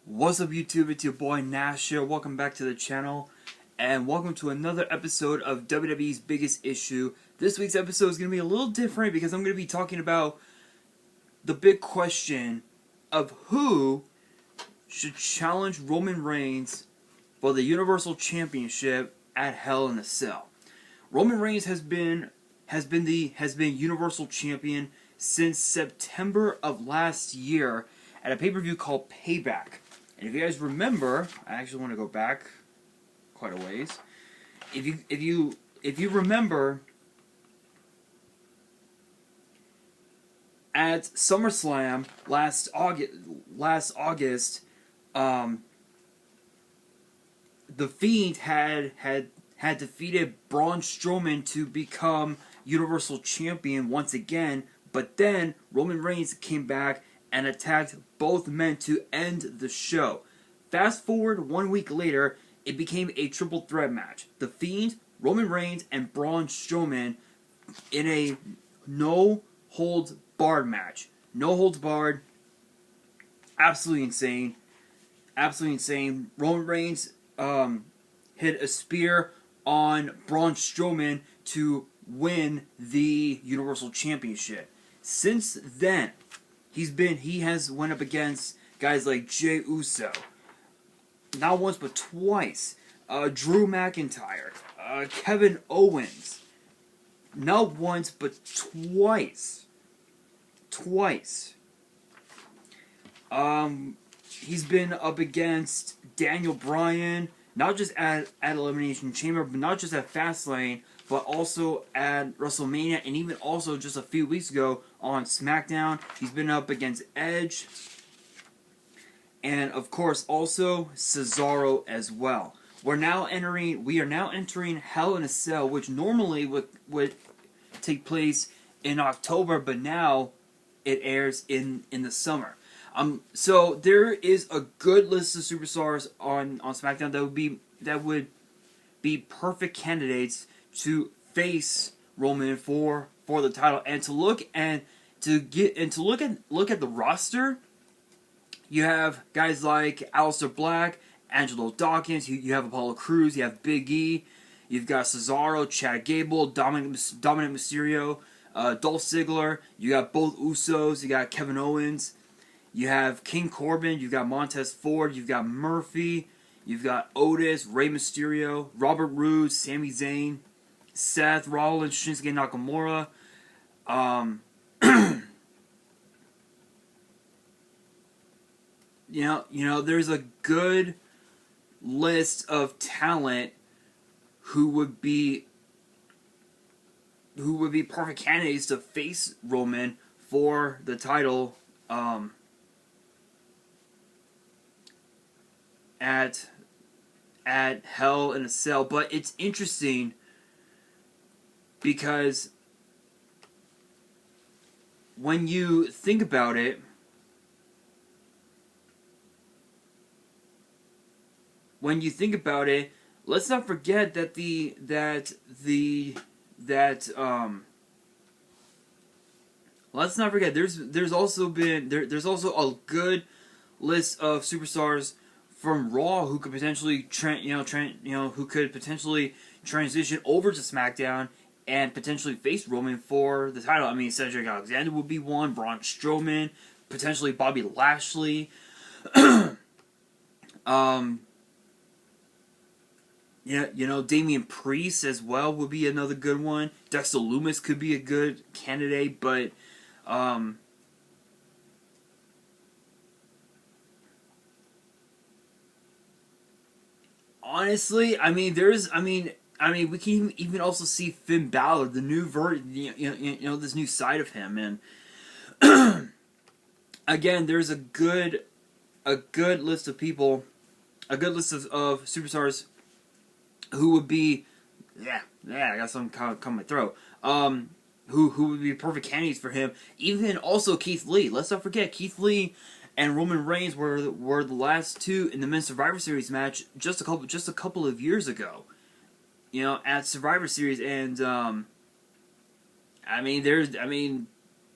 What's up YouTube, it's your boy Nash here. Welcome back to the channel and welcome to another episode of WWE's Biggest Issue. This week's episode is going to be a little different because I'm going to be talking about the big question of who should challenge Roman Reigns for the Universal Championship at Hell in a Cell. Roman Reigns has been Universal Champion since September of last year at a pay-per-view called Payback. And if you guys remember, I actually want to go back quite a ways. If you remember, at SummerSlam last August, The Fiend had defeated Braun Strowman to become Universal Champion once again, but then Roman Reigns came back and attacked both men to end the show. Fast forward 1 week later, it became a triple threat match. The Fiend, Roman Reigns, and Braun Strowman in a no-holds-barred match. No holds barred. Absolutely insane. Absolutely insane. Roman Reigns hit a spear on Braun Strowman to win the Universal Championship. Since then, he has went up against guys like Jey Uso, not once but twice, Drew McIntyre, Kevin Owens, not once but twice. He's been up against Daniel Bryan, not just at Elimination Chamber, but not just at Fastlane, but also at WrestleMania, and even also just a few weeks ago on SmackDown. He's been up against Edge, and of course also Cesaro as well. We are now entering Hell in a Cell, which normally would take place in October, but now it airs in the summer. So there is a good list of superstars on SmackDown that would be perfect candidates to face Roman for the title, and to look at the roster. You have guys like Aleister Black, Angelo Dawkins, you have Apollo Crews, you have Big E, you've got Cesaro, Chad Gable, Dominic Mysterio, Dolph Ziggler, you got both Usos, you got Kevin Owens, you have King Corbin, you've got Montez Ford, you've got Murphy, you've got Otis, Rey Mysterio, Robert Roode, Sami Zayn, Seth Rollins, Shinsuke Nakamura. You know, there's a good list of talent who would be perfect candidates to face Roman for the title at Hell in a Cell. But it's interesting because when you think about it, let's not forget that let's not forget there's also a good list of superstars from Raw who could potentially transition over to SmackDown and potentially face Roman for the title. I mean, Cedric Alexander would be one, Braun Strowman, potentially Bobby Lashley. Damian Priest as well would be another good one. Dexter Lumis could be a good candidate, but honestly, we can even also see Finn Balor, the new this new side of him, and again, there's a good list of people, a good list of superstars who would be, I got something coming my throat. Who would be perfect candidates for him? Even also Keith Lee. Let's not forget Keith Lee and Roman Reigns were the last two in the Men's Survivor Series match just a couple of years ago. At Survivor Series, and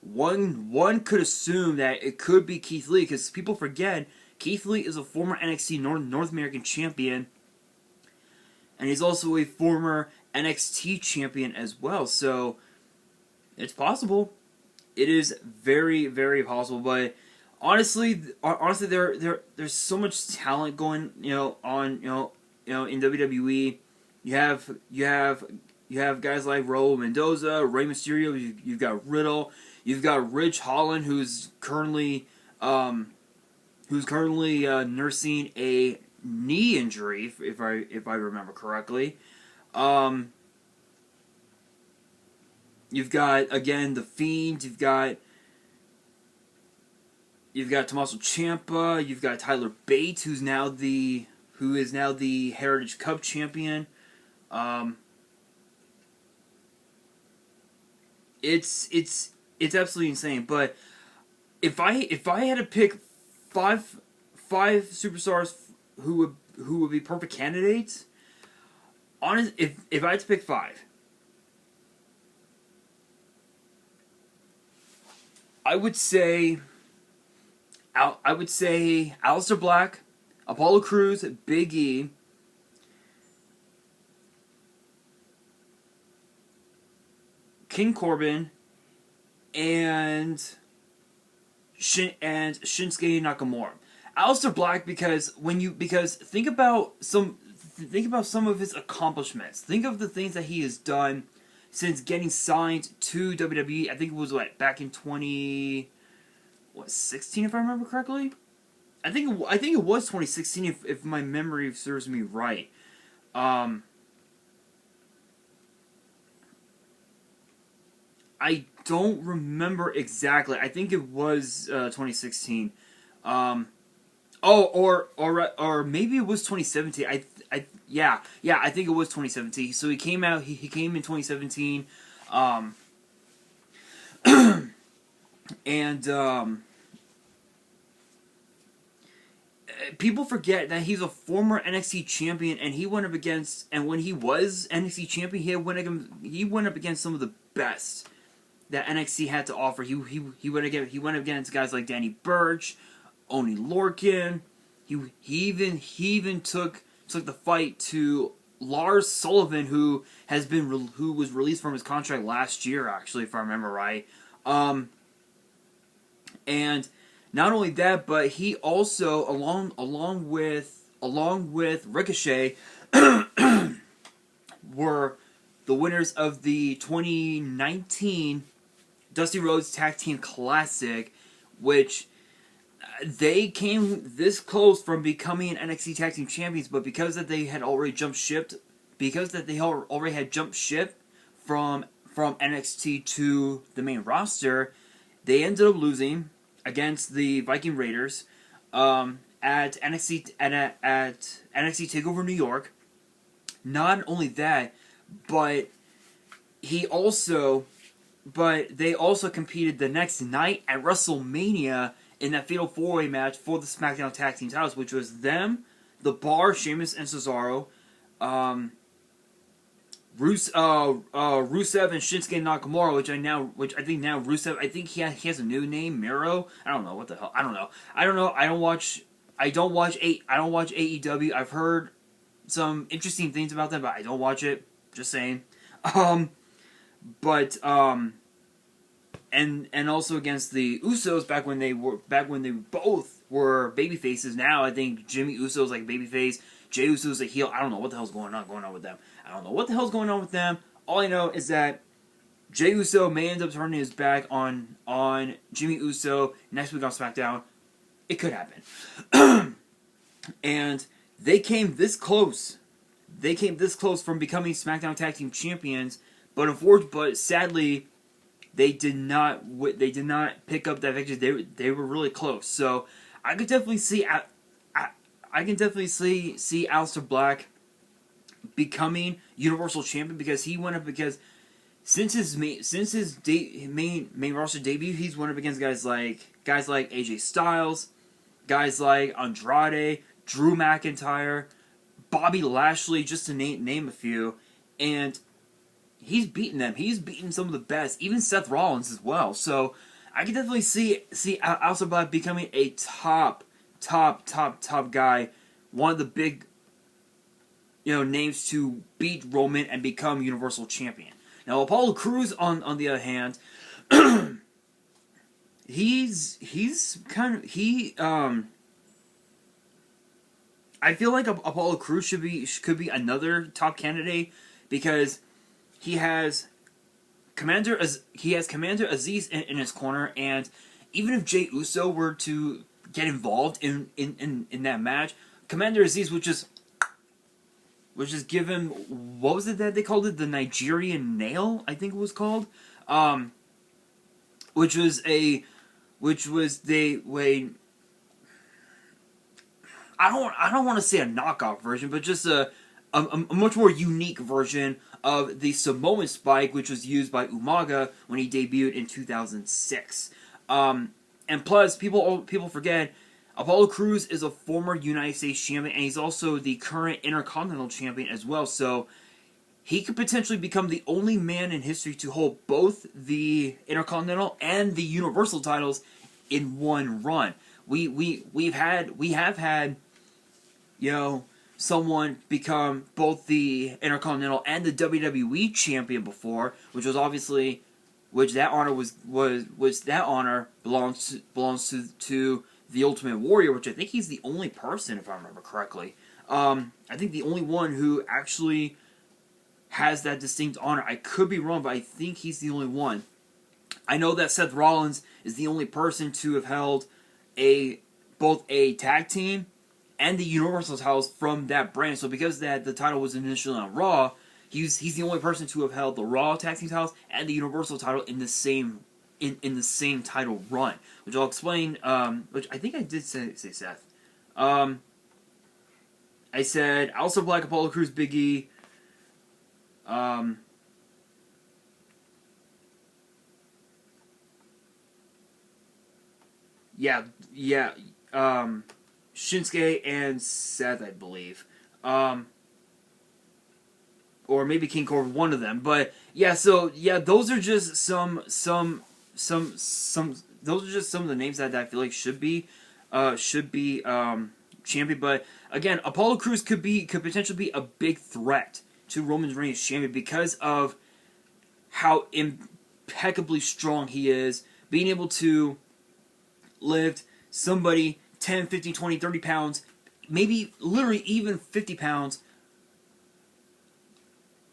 one could assume that it could be Keith Lee, because people forget Keith Lee is a former NXT North American champion, and he's also a former NXT champion as well. So it's possible. It is very, very possible. But honestly, there's so much talent going, on, in WWE. You have guys like Raul Mendoza, Rey Mysterio. You've got Riddle. You've got Ridge Holland, who's currently nursing a knee injury, if I remember correctly. You've got, again, The Fiend. You've got Tommaso Ciampa. You've got Tyler Bate, who is now the Heritage Cup champion. It's absolutely insane. But if I had to pick five superstars who would be perfect candidates, if I had to pick five, I would say Aleister Black, Apollo Crews, Big E, King Corbin, and Shinsuke Nakamura. Aleister Black, because think about some of his accomplishments. Think of the things that he has done since getting signed to WWE. I think it was back in 2016, if I remember correctly. I think it was 2016, if my memory serves me right. I don't remember exactly. I think it was 2016. Or maybe it was 2017. I think it was 2017. So he came out. He came in 2017. And people forget that he's a former NXT champion, and he went up against. And when he was NXT champion, he went up against some of the best that NXT had to offer. He went against guys like Danny Burch, Oney Lorcan. He even took the fight to Lars Sullivan, who was released from his contract last year, actually, if I remember right. And not only that, but he also, along with Ricochet, were the winners of the 2019 Dusty Rhodes Tag Team Classic, which they came this close from becoming NXT Tag Team Champions, but because that they had already jumped ship from NXT to the main roster, they ended up losing against the Viking Raiders at NXT Takeover New York. Not only that, but they also competed the next night at WrestleMania in that Fatal 4-Way match for the SmackDown Tag Team titles, which was them, The Bar, Sheamus, and Cesaro, Rusev and Shinsuke Nakamura, which I think now Rusev, I think he has a new name, Miro. I don't know what the hell. I don't know. I don't watch AEW. I've heard some interesting things about them, but I don't watch it. Just saying. And also against the Usos back when they both were baby faces. Now I think Jimmy Uso's like babyface, Jey Uso's a heel. I don't know what the hell's going on with them. All I know is that Jey Uso may end up turning his back on Jimmy Uso next week on SmackDown. It could happen. And they came this close. They came this close from becoming SmackDown Tag Team Champions, but sadly, they did not pick up that victory. They were really close. So I could definitely see Aleister Black becoming Universal Champion, because since his main roster debut, he's went up against guys like AJ Styles, guys like Andrade, Drew McIntyre, Bobby Lashley, just to name a few, and he's beaten them. He's beaten some of the best, even Seth Rollins as well. So I can definitely see Aleister Black becoming a top top guy, one of the big, names to beat Roman and become Universal Champion. Now, Apollo Crews, on the other hand, he's kind of I feel like Apollo Crews could be another top candidate because he has Commander Aziz in his corner, and even if Jey Uso were to get involved in that match, Commander Aziz would just give him, what was it that they called it, the Nigerian nail, I think it was called, which was I don't want to say a knockoff version, but just a much more unique version of the Samoan Spike, which was used by Umaga when he debuted in 2006. And plus, people forget, Apollo Crews is a former United States champion, and he's also the current Intercontinental champion as well. So he could potentially become the only man in history to hold both the Intercontinental and the Universal titles in one run. We have had someone become both the Intercontinental and the WWE champion before, which that honor belongs to the Ultimate Warrior, which I think he's the only person, if I remember correctly. I think the only one who actually has that distinct honor. I could be wrong, but I think he's the only one. I know that Seth Rollins is the only person to have held both a tag team and the Universal titles from that brand. So because the title was initially on Raw, he's the only person to have held the Raw tag team titles and the Universal title in the same title run, which I'll explain. Which I think I did say Seth. I said also Black Apollo Crews, Big E. Shinsuke and Seth, I believe. Or maybe King Corbin, one of them. But yeah, so yeah, those are just some those are just some of the names that I feel like should be champion. But again, Apollo Crews could potentially be a big threat to Roman Reigns champion because of how impeccably strong he is, being able to lift somebody 10, 15, 20, 30 pounds, maybe literally even 50 pounds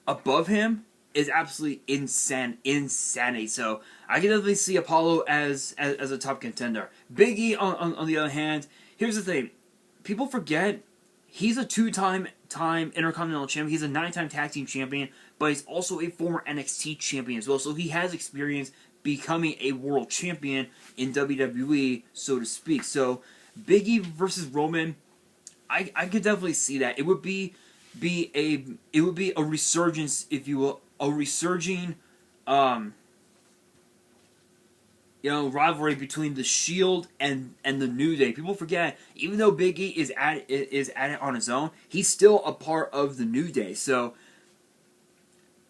above him is absolutely insanity. So I can definitely see Apollo as a top contender. Big E, on the other hand, here's the thing. People forget he's a two-time Intercontinental champion. He's a 9-time tag team champion, but he's also a former NXT champion as well. So he has experience becoming a world champion in WWE, so to speak. So Big E versus Roman, I could definitely see that. It would be a resurgence, if you will, a resurging rivalry between the Shield and the New Day. People forget, even though Big E is at it on his own, he's still a part of the New Day. So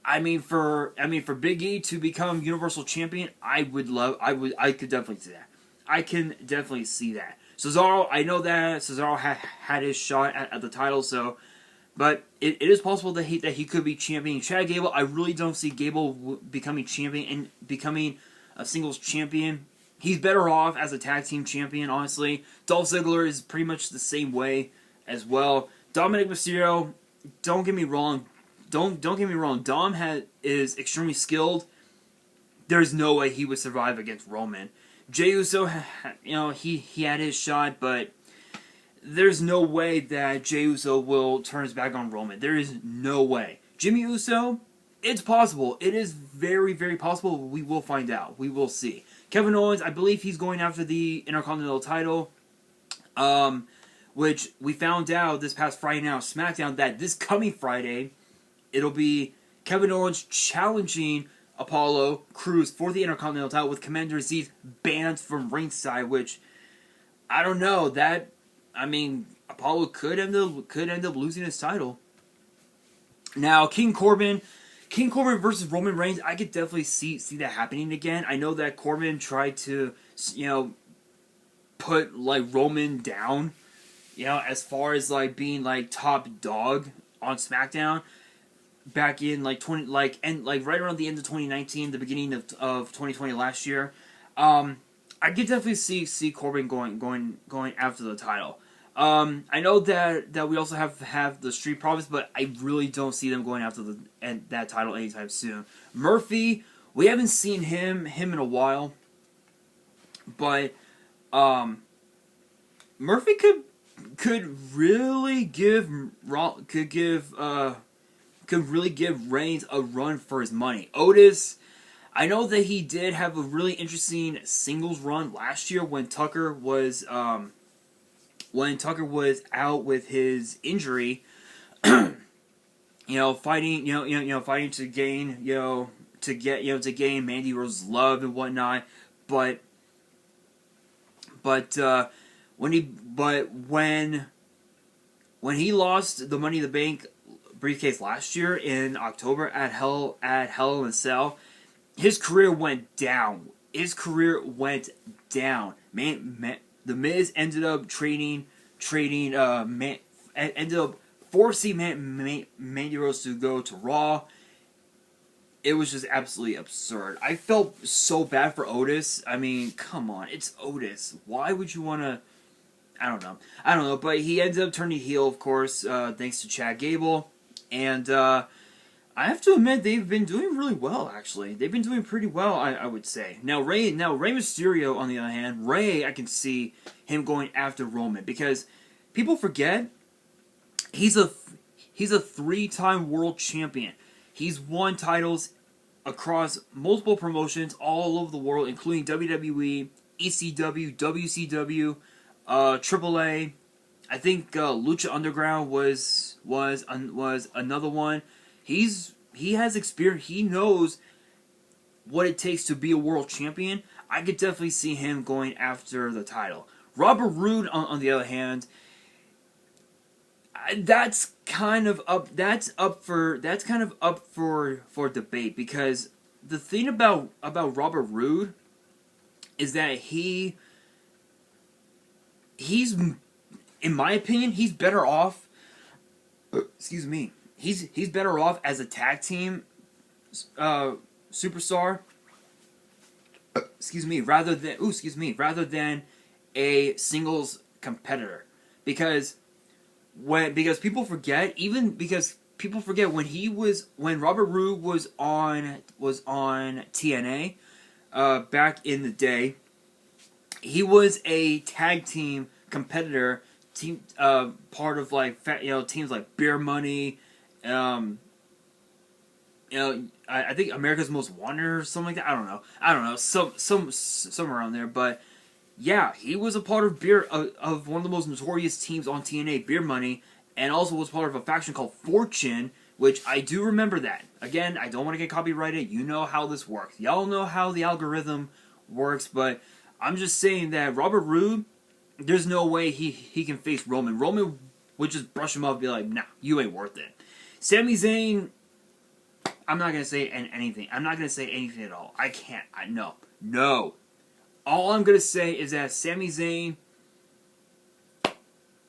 for Big E to become Universal Champion, I could definitely see that. I can definitely see that. Cesaro, I know that Cesaro had his shot at the title, but it is possible that he could be champion. Chad Gable, I really don't see Gable becoming champion and becoming a singles champion. He's better off as a tag team champion, honestly. Dolph Ziggler is pretty much the same way as well. Dominic Mysterio, don't get me wrong. Don't get me wrong. Dom is extremely skilled. There's no way he would survive against Roman. Jey Uso, he had his shot, but there's no way that Jey Uso will turn his back on Roman. There is no way. Jimmy Uso, it's possible. It is very, very possible. We will find out. We will see. Kevin Owens, I believe he's going after the Intercontinental title, which we found out this past Friday night on SmackDown that this coming Friday, it'll be Kevin Owens challenging Apollo Crews for the Intercontinental title with Commander Aziz banned from ringside, which I don't know. Apollo could end up losing his title. Now, King Corbin versus Roman Reigns, I could definitely see that happening again. I know that Corbin tried to, put like Roman down, as far as like being like top dog on SmackDown back in like right around the end of 2019, the beginning of 2020 last year. I could definitely see Corbin going after the title. I know that we also have the Street Profits, but I really don't see them going after that title anytime soon. Murphy, we haven't seen him in a while, but Murphy could really give Reigns a run for his money. Otis, I know that he did have a really interesting singles run last year when Tucker was out with his injury. Fighting to gain to gain Mandy Rose's love and whatnot, but when he lost the Money in the Bank briefcase last year in October at Hell in a Cell, his career went down. Man, the Miz ended up ended up forcing Mandy Rose to go to Raw. It was just absolutely absurd. I felt so bad for Otis. I mean, come on, it's Otis. Why would you want to? I don't know. But he ended up turning heel, of course, thanks to Chad Gable. And I have to admit, they've been doing really well, actually. They've been doing pretty well, I would say. Now Rey Mysterio, on the other hand, I can see him going after Roman. Because people forget, he's a 3-time world champion. He's won titles across multiple promotions all over the world, including WWE, ECW, WCW, AAA. I think Lucha Underground was another one. He has experience. He knows what it takes to be a world champion. I could definitely see him going after the title. Robert Roode, on the other hand, that's kind of up for debate, because the thing about Robert Roode is that he's, in my opinion, he's better off. Excuse me. He's better off as a tag team superstar. Rather than a singles competitor, because people forget when Robert Roode was on TNA back in the day. He was a tag team competitor, part of teams like Beer Money, I think America's Most Wanted or something like that. I don't know, somewhere around there. But yeah, he was a part of one of the most notorious teams on TNA, Beer Money, and also was part of a faction called Fortune, which I do remember that. Again, I don't want to get copyrighted. You know how this works. Y'all know how the algorithm works, but I'm just saying that Robert Roode, there's no way he can face Roman. Roman would just brush him off and be like, nah, you ain't worth it. Sami Zayn, I'm not going to say anything. I'm not going to say anything at all. I can't. No. All I'm going to say is that Sami Zayn,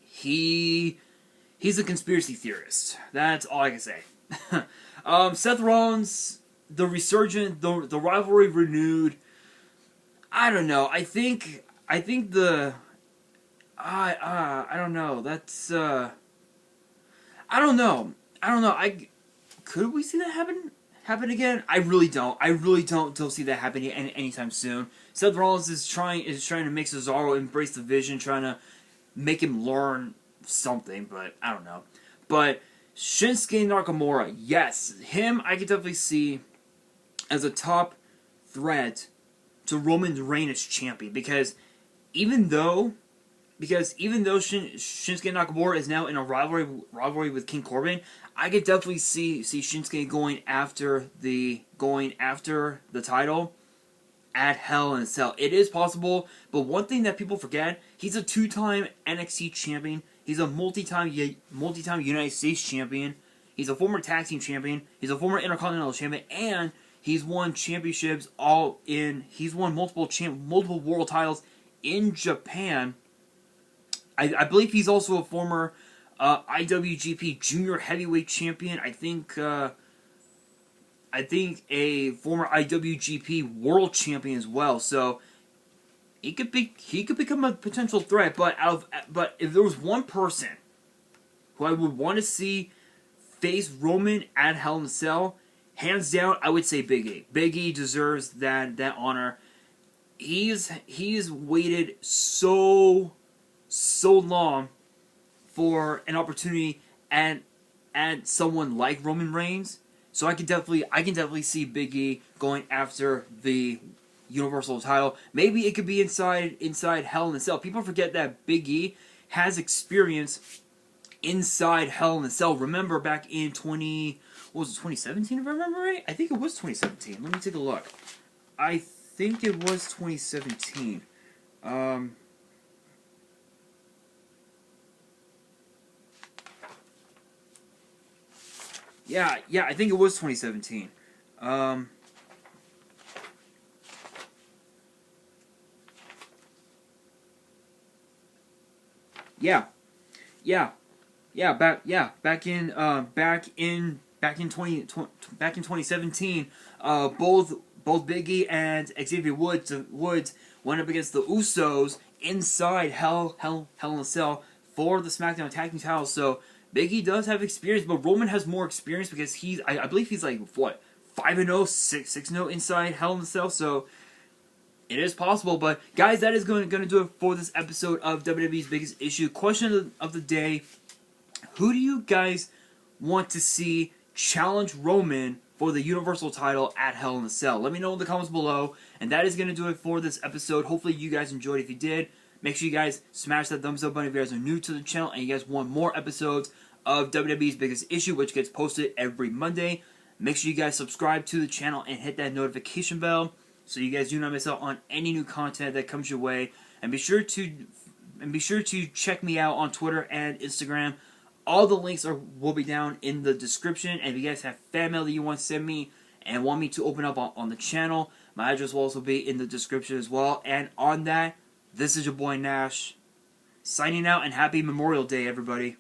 he's a conspiracy theorist. That's all I can say. Seth Rollins, the resurgent, the rivalry renewed. I don't know. I think I don't know. That's I don't know. Could we see that happen again? I really don't. I really don't see that happening anytime soon. Seth Rollins is trying to make Cesaro embrace the vision, trying to make him learn something, but I don't know. But Shinsuke Nakamura, yes, him I could definitely see as a top threat to Roman Reigns as champion, because even though Shinsuke Nakamura is now in a rivalry with King Corbin, I could definitely see Shinsuke going after the title at Hell in a Cell. It is possible, but one thing that people forget, he's a 2-time NXT champion. He's a multi-time United States champion. He's a former tag team champion. He's a former Intercontinental champion, and he's won championships He's won multiple world titles in Japan. I believe he's also a former IWGP Junior Heavyweight Champion. I think a former IWGP World Champion as well. So he could become a potential threat. But if there was one person who I would want to see face Roman at Hell in a Cell, hands down, I would say Big E. Big E deserves that honor. He's waited so long for an opportunity and someone like Roman Reigns. So I can definitely see Big E going after the Universal title. Maybe it could be inside Hell in a Cell. People forget that Big E has experience inside Hell in a Cell. Remember back in 2017, if I remember right? I think it was 2017. Let me take a look. I think it was 2017. Yeah, I think it was 2017. Back in 2017, both Big E and Xavier Woods went up against the Usos inside Hell in a Cell for the SmackDown Tag Team titles. So Big E does have experience, but Roman has more experience because I believe he's like what 5-0, 6-0 inside Hell in a Cell. So it is possible. But guys, that is going to do it for this episode of WWE's Biggest Issue. Question of the day: who do you guys want to see challenge Roman for the Universal title at Hell in a Cell? Let me know in the comments below. And that is going to do it for this episode. Hopefully you guys enjoyed. If you did, make sure you guys smash that thumbs up button if you guys are new to the channel and you guys want more episodes of WWE's Biggest Issue, which gets posted every Monday. Make sure you guys subscribe to the channel and hit that notification bell so you guys do not miss out on any new content that comes your way. And be sure to check me out on Twitter and Instagram. All the links will be down in the description. And if you guys have fan mail that you want to send me and want me to open up on the channel, my address will also be in the description as well. And on that, this is your boy Nash, signing out, and happy Memorial Day, everybody.